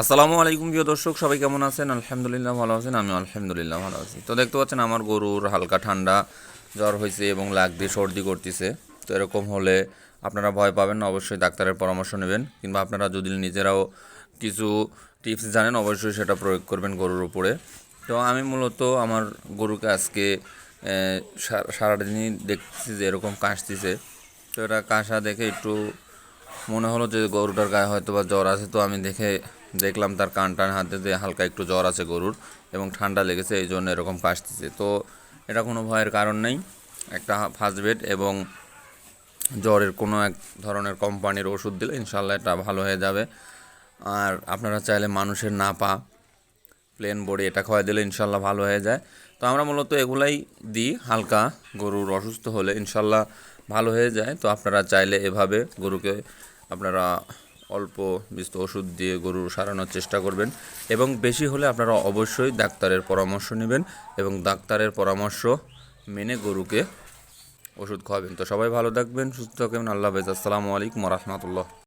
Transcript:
আসসালামু আলাইকুম প্রিয় দর্শক, সবাই কেমন আছেন? আলহামদুলিল্লাহ ভালো আছেন। আমি আলহামদুলিল্লাহ ভালো আছি। তো দেখতে পাচ্ছেন আমার গরুর হালকা ঠান্ডা জ্বর হয়েছে এবং লাগ দিয়ে সর্দি করতেছে। তো এরকম হলে আপনারা ভয় পাবেন না, অবশ্যই ডাক্তারের পরামর্শ নেবেন, কিংবা আপনারা যদি নিজেরাও কিছু টিপস জানেন অবশ্যই সেটা প্রয়োগ করবেন গরুর উপরে। তো আমি মূলত আমার গরুকে আজকে সারাদিনই দেখছি যে এরকম কাশতেছে। তো এটা কাশা দেখে একটু মনে হলো যে গরুটার গায়ে হয়তো বা জ্বর আছে। তো আমি দেখলাম তার কান টান হাতে দিয়ে হালকা একটু জ্বর আছে গরুর, এবং ঠান্ডা লেগেছে, এই জন্য এরকম কাশতেছে। তো এটা কোনো ভয়ের কারণ নেই। একটা ফার্স্ট বেড এবং জ্বরের কোনো এক ধরনের কোম্পানির ওষুধ দিলে ইনশাল্লাহ এটা ভালো হয়ে যাবে। আর আপনারা চাইলে মানুষের নাপা প্লেন বডি এটা খাওয়াই দিলে ইনশাল্লাহ ভালো হয়ে যায়। তো আমরা মূলত এগুলাই দিই, হালকা গরুর অসুস্থ হলে ইনশাল্লাহ ভালো হয়ে যায়। তো আপনারা চাইলে এভাবে গরুকে আপনারা অল্প বিস্তর ওষুধ দিয়ে গরু সারানোর চেষ্টা করবেন, এবং বেশি হলে আপনারা অবশ্যই ডাক্তারের পরামর্শ নেবেন এবং ডাক্তারের পরামর্শ মেনে গরুকে ওষুধ খাওয়াবেন। তো সবাই ভালো থাকবেন, সুস্থ থাকবেন। আল্লাহ হাফেজ। আসসালামু আলাইকুম রহমতুল্লাহ।